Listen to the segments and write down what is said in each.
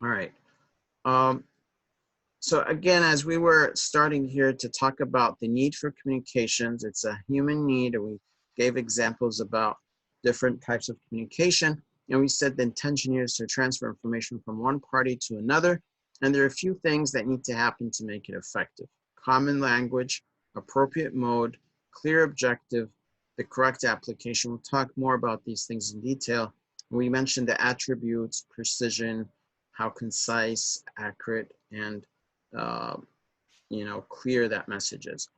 All right. Um, so again, as we were starting here to talk about the need for communications, it's a human need, and we gave examples about different types of communication. And we said the intention here is to transfer information from one party to another. And there are a few things that need to happen to make it effective. Common language, appropriate mode, clear objective, the correct application. We'll talk more about these things in detail. We mentioned the attributes, precision, how concise, accurate, and uh, clear that message is.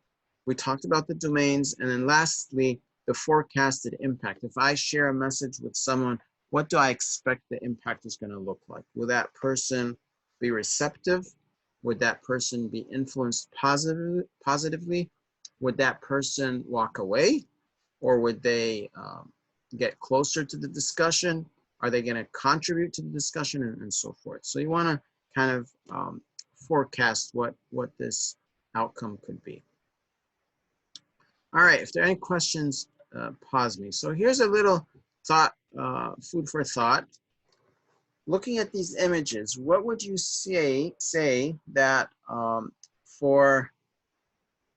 We talked about the domains, and then lastly, the forecasted impact. If I share a message with someone, what do I expect the impact is going to look like? Will that person be receptive? Would that person be influenced positively? Would that person walk away? Or would they get closer to the discussion? Are they going to contribute to the discussion, and so forth? So you want to kind of forecast what this outcome could be. All right, if there are any questions, pause me. So here's a little thought, food for thought. Looking at these images, what would you say that for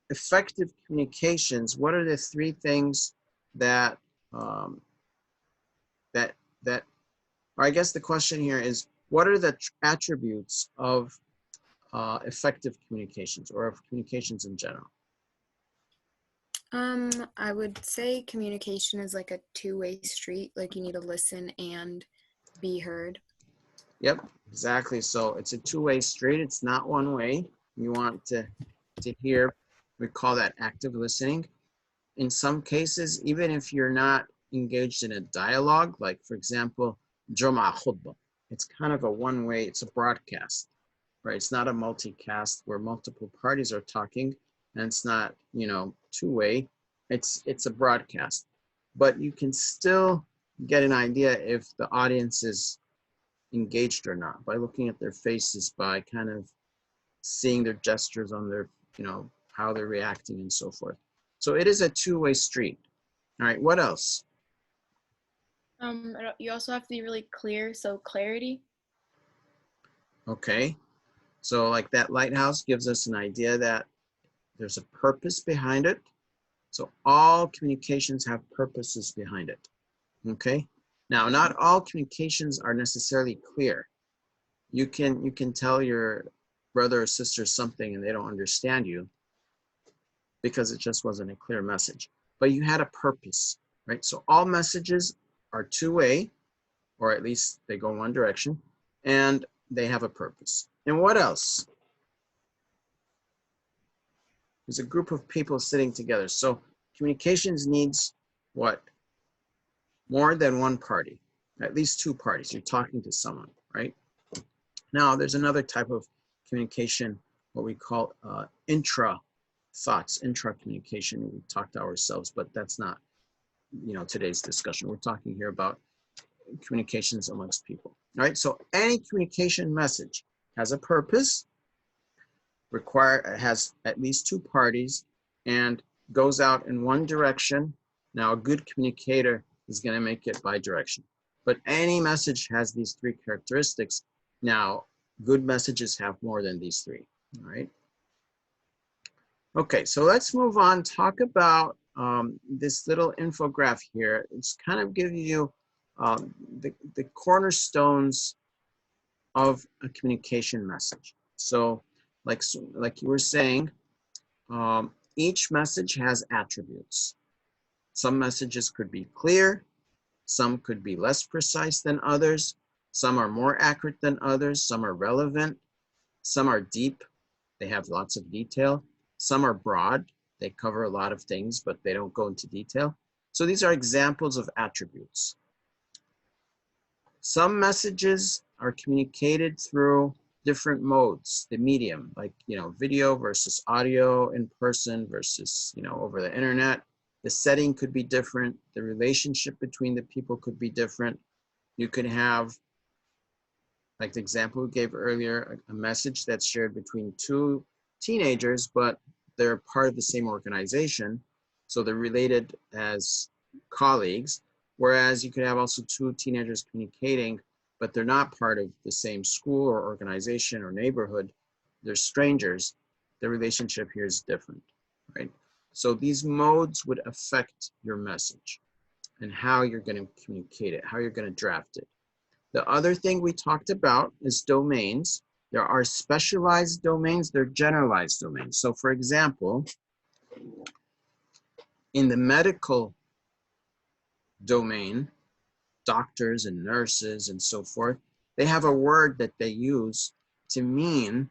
effective communications, what are the three things that or I guess the question here is, what are the attributes of effective communications, or of communications in general? I would say communication is like a two-way street. Like you need to listen and be heard. Yep, exactly. So it's a two-way street. It's not one way. You want to hear. We call that active listening. In some cases, even if you're not engaged in a dialogue, like for example, Juma khutbah, it's kind of a one-way. It's a broadcast, right? It's not a multicast where multiple parties are talking, and it's not, two-way. It's a broadcast, but you can still get an idea if the audience is engaged or not by looking at their faces, by kind of seeing their gestures on their, how they're reacting and so forth. So it is a two-way street. All right, what else? You also have to be really clear, so clarity. Okay, so like that lighthouse gives us an idea that there's a purpose behind it. So all communications have purposes behind it. Okay, now not all communications are necessarily clear. You can tell your brother or sister something and they don't understand you because it just wasn't a clear message, but you had a purpose, right? So all messages are two-way, or at least they go one direction, and they have a purpose. And what else? There's a group of people sitting together. So communications needs what? More than one party, at least two parties. You're talking to someone, right? Now, there's another type of communication, what we call intra-thoughts, intra-communication. We talk to ourselves, but that's not, today's discussion. We're talking here about communications amongst people, right? So any communication message has a purpose, has at least two parties, and goes out in one direction. Now, a good communicator is going to make it bi-directional. But any message has these three characteristics. Now, good messages have more than these three, all right? Okay, so let's move on, talk about this little infograph here. It's kind of giving you the cornerstones of a communication message. So like you were saying, each message has attributes. Some messages could be clear, some could be less precise than others, some are more accurate than others, some are relevant, some are deep, they have lots of detail, some are broad, they cover a lot of things, but they don't go into detail. So these are examples of attributes. Some messages are communicated through different modes, the medium, like, video versus audio, in person versus, over the internet. The setting could be different. The relationship between the people could be different. You could have, like the example we gave earlier, a message that's shared between two teenagers, but they're part of the same organization. So they're related as colleagues. Whereas you could have also two teenagers communicating but they're not part of the same school or organization or neighborhood. They're strangers. The relationship here is different, right? So these modes would affect your message and how you're going to communicate it, how you're going to draft it. The other thing we talked about is domains. There are specialized domains, there are generalized domains. So for example, in the medical domain, doctors and nurses and so forth, they have a word that they use to mean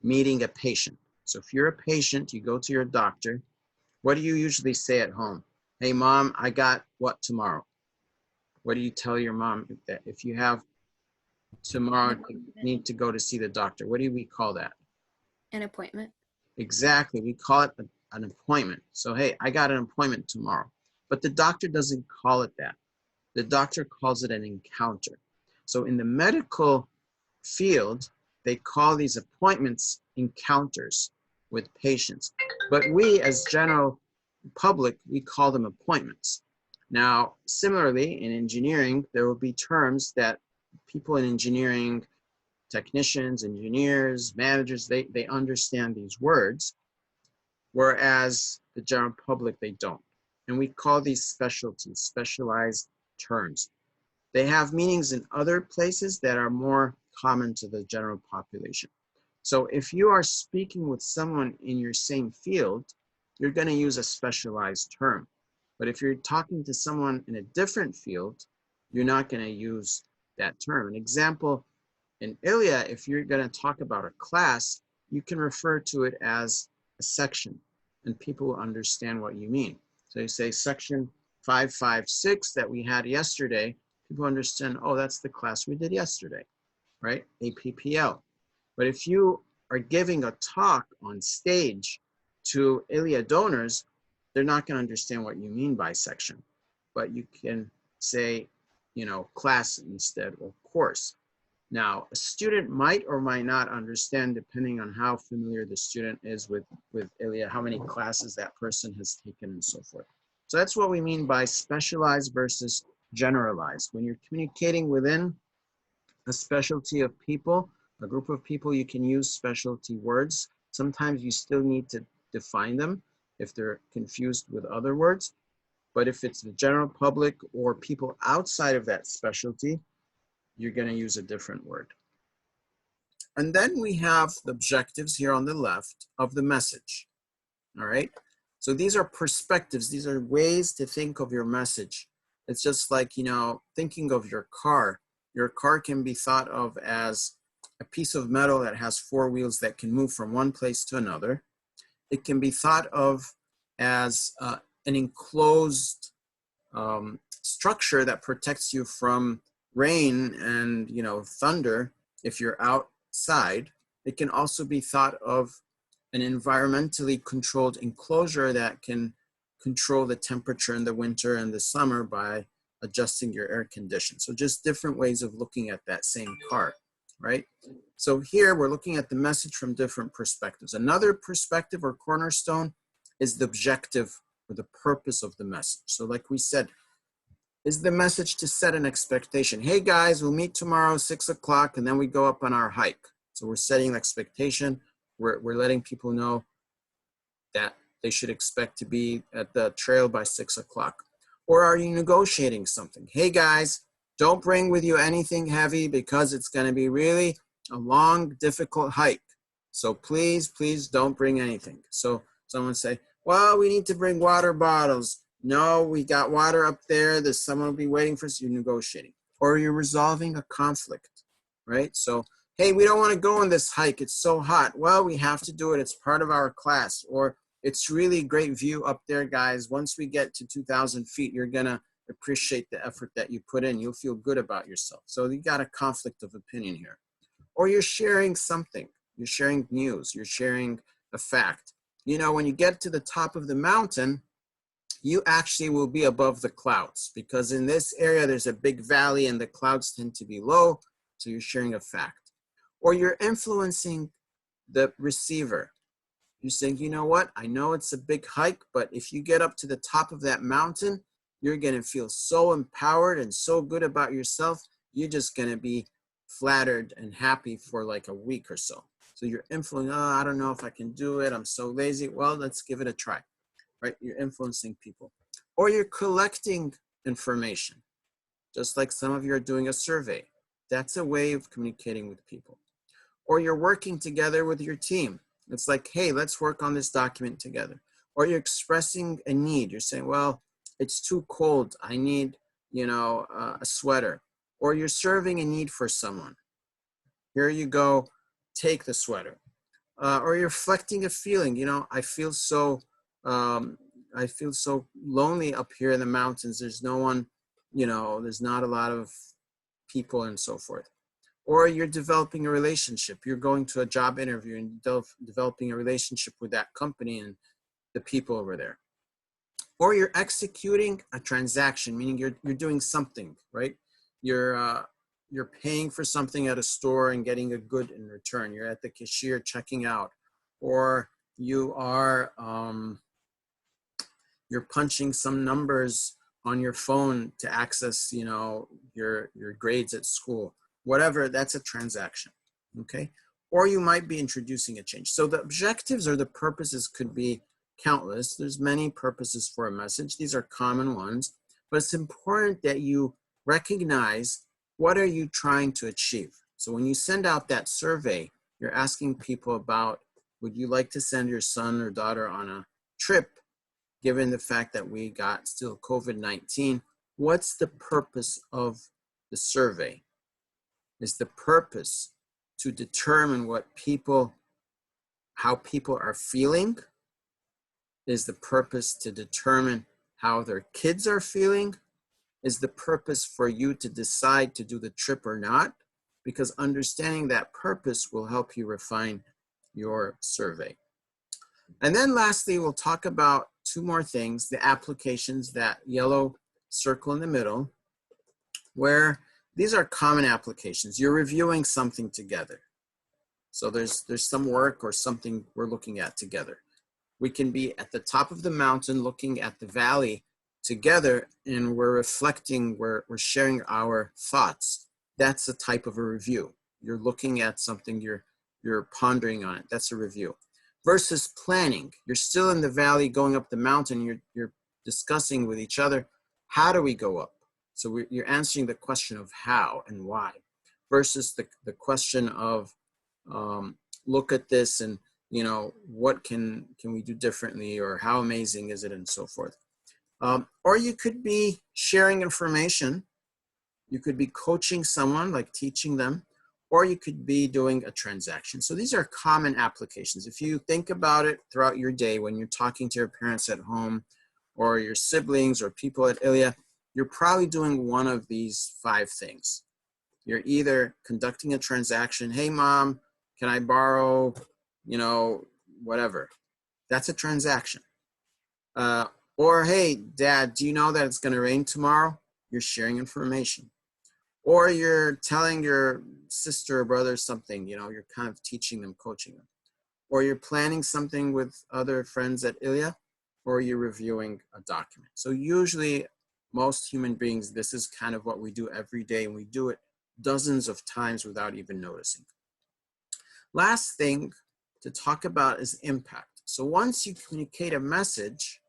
meeting a patient. So if you're a patient, you go to your doctor, what do you usually say at home? Hey mom, I got what tomorrow? What do you tell your mom that if you have tomorrow need to go to see the doctor? What do we call that? An appointment. Exactly, we call it an appointment. So hey, I got an appointment tomorrow. But the doctor doesn't call it that. The doctor calls it an encounter. So in the medical field, they call these appointments encounters with patients. But we as general public, we call them appointments. Now, similarly, in engineering, there will be terms that people in engineering, technicians, engineers, managers, they understand these words, whereas the general public, they don't. And we call these specialties, specialized terms. They have meanings in other places that are more common to the general population. So if you are speaking with someone in your same field, you're going to use a specialized term. But if you're talking to someone in a different field, you're not going to use that term. An example, in ILIA, if you're going to talk about a class, you can refer to it as a section, and people will understand what you mean. So you say section 556 that we had yesterday, people understand, oh, that's the class we did yesterday, right? APPL. But if you are giving a talk on stage to ILIA donors, they're not going to understand what you mean by section. But you can say, you know, class instead or course. Now, a student might or might not understand, depending on how familiar the student is with ILIA, how many classes that person has taken and so forth. So that's what we mean by specialized versus generalized. When you're communicating within a specialty of people, a group of people, you can use specialty words. Sometimes you still need to define them if they're confused with other words. But if it's the general public or people outside of that specialty, you're going to use a different word. And then we have the objectives here on the left of the message. All right. So these are perspectives. These are ways to think of your message. It's just like, you know, thinking of your car. Your car can be thought of as a piece of metal that has four wheels that can move from one place to another. It can be thought of as an enclosed structure that protects you from rain and, you know, thunder if you're outside. It can also be thought of an environmentally controlled enclosure that can control the temperature in the winter and the summer by adjusting your air condition. So just different ways of looking at that same car, right? So here we're looking at the message from different perspectives. Another perspective or cornerstone is the objective or the purpose of the message. So like we said, is the message to set an expectation. Hey guys, we'll meet tomorrow 6 o'clock and then we go up on our hike. So we're setting an expectation. We're letting people know that they should expect to be at the trail by 6 o'clock. Or are you negotiating something? Hey guys, don't bring with you anything heavy because it's going to be really a long, difficult hike. So please, please don't bring anything. So someone say, well, we need to bring water bottles. No, we got water up there. There's someone will be waiting for us. You're negotiating. Or you're resolving a conflict, right? So, hey, we don't want to go on this hike. It's so hot. Well, we have to do it. It's part of our class. Or it's really great view up there, guys. Once we get to 2,000 feet, you're going to appreciate the effort that you put in. You'll feel good about yourself. So you got a conflict of opinion here. Or you're sharing something. You're sharing news. You're sharing a fact. You know, when you get to the top of the mountain, you actually will be above the clouds because in this area, there's a big valley and the clouds tend to be low. So you're sharing a fact. Or you're influencing the receiver. You're saying, you know what? I know it's a big hike, but if you get up to the top of that mountain, you're going to feel so empowered and so good about yourself you're just going to be flattered and happy for like a week or so. So you're influencing, oh, I don't know if I can do it. I'm so lazy. Well, let's give it a try, right? You're influencing people. Or you're collecting information, just like some of you are doing a survey. That's a way of communicating with people. Or you're working together with your team. It's like, hey, let's work on this document together. Or you're expressing a need. You're saying, well, it's too cold. I need, a sweater. Or you're serving a need for someone. Here you go, take the sweater. Or you're reflecting a feeling. I feel so lonely up here in the mountains. There's no one, there's not a lot of people and so forth. Or you're developing a relationship. You're going to a job interview and developing a relationship with that company and the people over there. Or you're executing a transaction, meaning you're doing something, right? You're paying for something at a store and getting a good in return. You're at the cashier checking out, or you are you're punching some numbers on your phone to access, your grades at school. Whatever, that's a transaction, okay? Or you might be introducing a change. So the objectives or the purposes could be countless. There's many purposes for a message. These are common ones, but it's important that you recognize what are you trying to achieve. So when you send out that survey, you're asking people about, would you like to send your son or daughter on a trip, given the fact that we got still COVID-19? What's the purpose of the survey? Is the purpose to determine how people are feeling? Is the purpose to determine how their kids are feeling? Is the purpose for you to decide to do the trip or not? Because understanding that purpose will help you refine your survey. And then lastly, we'll talk about two more things, the applications, that yellow circle in the middle, where these are common applications. You're reviewing something together. So there's some work or something we're looking at together. We can be at the top of the mountain looking at the valley together, and we're reflecting, we're sharing our thoughts. That's a type of a review. You're looking at something, you're pondering on it. That's a review. Versus planning. You're still in the valley going up the mountain. You're discussing with each other, how do we go up? So you're answering the question of how and why, versus the question of look at this and what can we do differently, or how amazing is it, and so forth. Or you could be sharing information. You could be coaching someone, like teaching them, or you could be doing a transaction. So these are common applications. If you think about it throughout your day, when you're talking to your parents at home, or your siblings, or people at Ilya, you're probably doing one of these 5 things. You're either conducting a transaction. Hey, mom, can I borrow, whatever. That's a transaction. Or, hey, dad, do you know that it's going to rain tomorrow? You're sharing information. Or you're telling your sister or brother something, you're kind of teaching them, coaching them. Or you're planning something with other friends at Ilya, or you're reviewing a document. So usually most human beings, this is kind of what we do every day, and we do it dozens of times without even noticing. Last thing to talk about is impact. So once you communicate a message,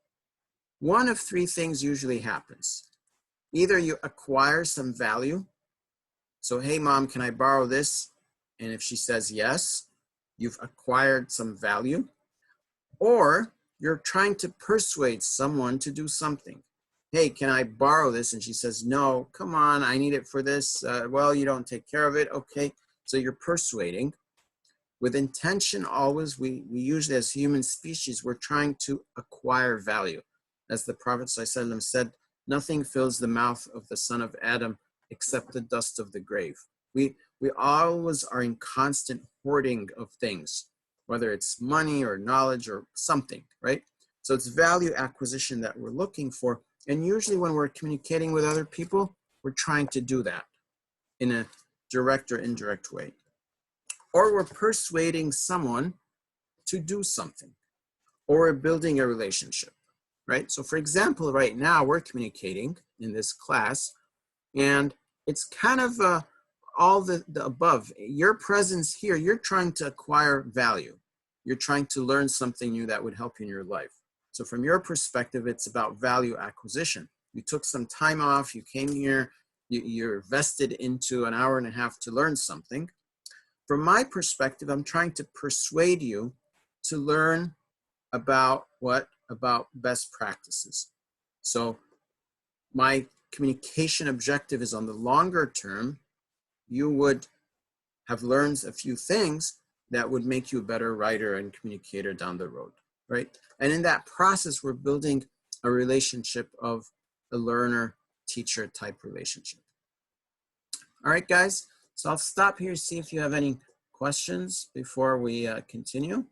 one of 3 things usually happens. Either you acquire some value. So, hey, mom, can I borrow this? And if she says yes, you've acquired some value. Or you're trying to persuade someone to do something. Hey, can I borrow this? And she says, no, come on, I need it for this. Well, you don't take care of it. Okay, so you're persuading. With intention, always, we usually, as human species, we're trying to acquire value. As the Prophet ﷺ said, nothing fills the mouth of the son of Adam except the dust of the grave. We always are in constant hoarding of things, whether it's money or knowledge or something, right? So it's value acquisition that we're looking for. And usually when we're communicating with other people, we're trying to do that in a direct or indirect way. Or we're persuading someone to do something, or we're building a relationship, right? So for example, right now we're communicating in this class, and it's kind of all the above. Your presence here, you're trying to acquire value. You're trying to learn something new that would help you in your life. So from your perspective, it's about value acquisition. You took some time off, you came here, you're vested into an hour and a half to learn something. From my perspective, I'm trying to persuade you to learn about what? About best practices. So my communication objective is on the longer term, you would have learned a few things that would make you a better writer and communicator down the road, right? And in that process, we're building a relationship of a learner-teacher type relationship. All right, guys, so I'll stop here, see if you have any questions before we continue.